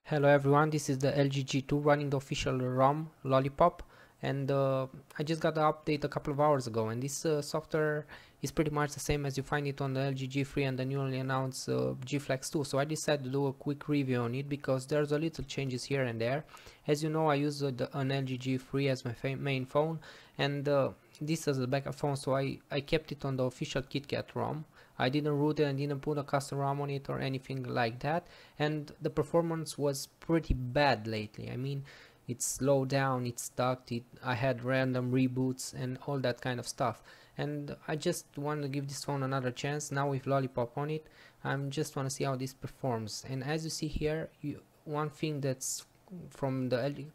Hello everyone, this is the LG G2 running the official ROM Lollipop, and I just got the update a couple of hours ago, and this software is pretty much the same as you find it on the LG G3 and the newly announced G Flex 2. So I decided to do a quick review on it because there's a little changes here and there. As you know, I use an LG G3 as my main phone, and this as a backup phone, so I kept it on the official KitKat ROM. I didn't root it and didn't put a custom ROM on it or anything like that, and the performance was pretty bad lately. I mean, it slowed down, it stuck, I had random reboots and all that kind of stuff, and I just want to give this phone another chance. Now with Lollipop on it, I'm just want to see how this performs. And as you see here, one thing that's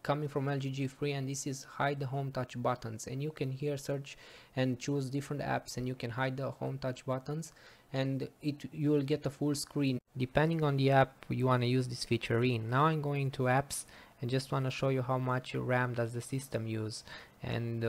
coming from LG G3, and this is hide the home touch buttons, and you can here search and choose different apps, and you can hide the home touch buttons, and you will get a full screen depending on the app you want to use this feature in. Now I'm going to apps and just want to show you how much RAM does the system use, and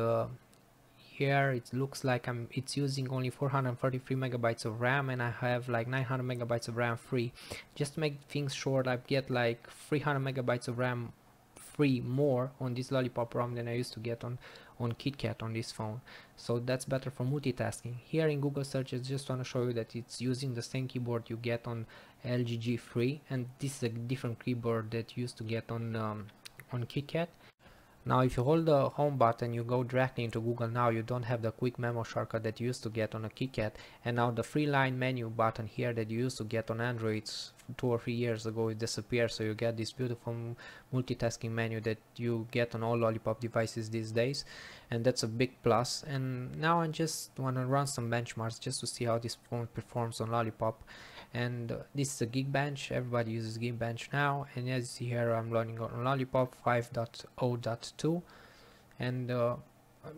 here it looks like it's using only 433 megabytes of RAM, and I have like 900 megabytes of RAM free. Just to make things short, I get like 300 megabytes of RAM free more on this Lollipop ROM than I used to get on KitKat on this phone. So that's better for multitasking. Here in Google searches, just want to show you that it's using the same keyboard you get on LG G3, and this is a different keyboard that you used to get on KitKat. Now if you hold the home button, you go directly into Google. Now you don't have the quick memo shortcut that you used to get on a KitKat, and now the free line menu button here that you used to get on Androids 2 or 3 years ago, it disappears. So you get this beautiful multitasking menu that you get on all Lollipop devices these days, and that's a big plus. And now I just want to run some benchmarks just to see how this phone performs on Lollipop. And this is a Geekbench. Everybody uses Geekbench now, and as you see here, I'm running on Lollipop 5.0.2, and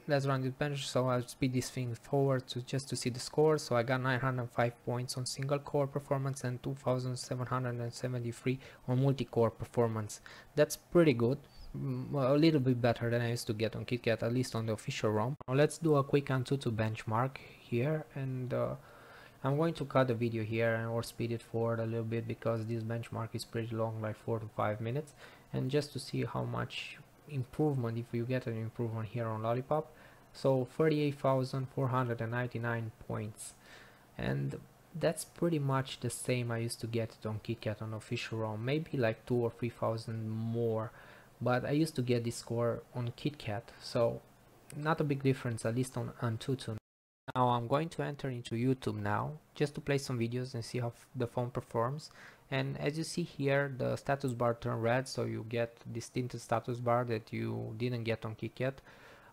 let's run this bench. So I'll speed this thing forward just to see the score. So I got 905 points on single core performance and 2773 on multi-core performance. That's pretty good. A little bit better than I used to get on KitKat, at least on the official ROM. Now let's do a quick Antutu benchmark here, and I'm going to cut the video here or speed it forward a little bit because this benchmark is pretty long, like 4 to 5 minutes, and just to see how much improvement, if you get an improvement here on Lollipop. So 38,499 points, and that's pretty much the same I used to get it on KitKat on official ROM, maybe like 2 or 3,000 more, but I used to get this score on KitKat, so not a big difference, at least on Antutu. Now I'm going to enter into YouTube now just to play some videos and see how the phone performs. And as you see here, the status bar turned red, so you get this tinted status bar that you didn't get on KitKat.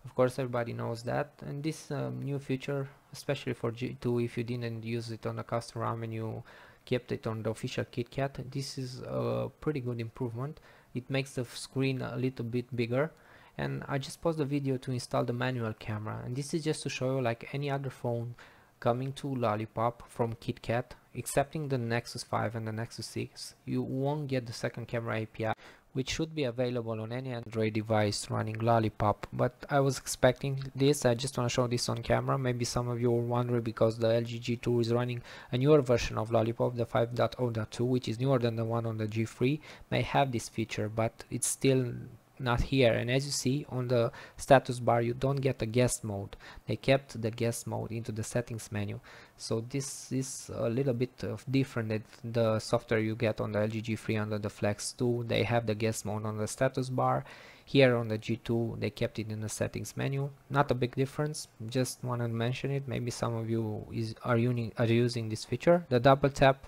Of course, everybody knows that. And this new feature, especially for G2, if you didn't use it on a custom ROM and you kept it on the official KitKat, this is a pretty good improvement. It makes the screen a little bit bigger. And I just paused the video to install the manual camera, and this is just to show you, like any other phone coming to Lollipop from KitKat, excepting the Nexus 5 and the Nexus 6, you won't get the second camera API, which should be available on any Android device running Lollipop. But I was expecting this. I just want to show this on camera. Maybe some of you were wondering because the LG G2 is running a newer version of Lollipop, the 5.0.2, which is newer than the one on the G3, may have this feature, but it's still not here. And as you see on the status bar, you don't get the guest mode. They kept the guest mode into the settings menu, so this is a little bit of different than the software you get on the LG G3 under the Flex 2. They have the guest mode on the status bar. Here on the G2 they kept it in the settings menu. Not a big difference, just wanted to mention it. Maybe some of you are using this feature. The double tap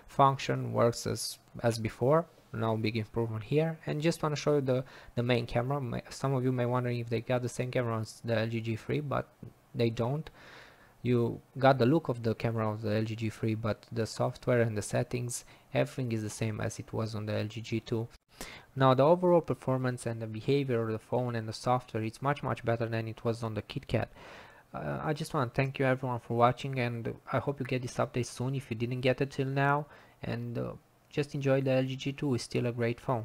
function works as before. No big improvement here. And just want to show you the main camera. Some of you may wonder if they got the same camera as the LG G3, but they don't. You got the look of the camera of the LG G3, but the software and the settings, everything is the same as it was on the LG G2. Now the overall performance and the behavior of the phone and the software, it's much better than it was on the KitKat. I just want to thank you everyone for watching, and I hope you get this update soon if you didn't get it till now. And just enjoy the LG G2, it's still a great phone.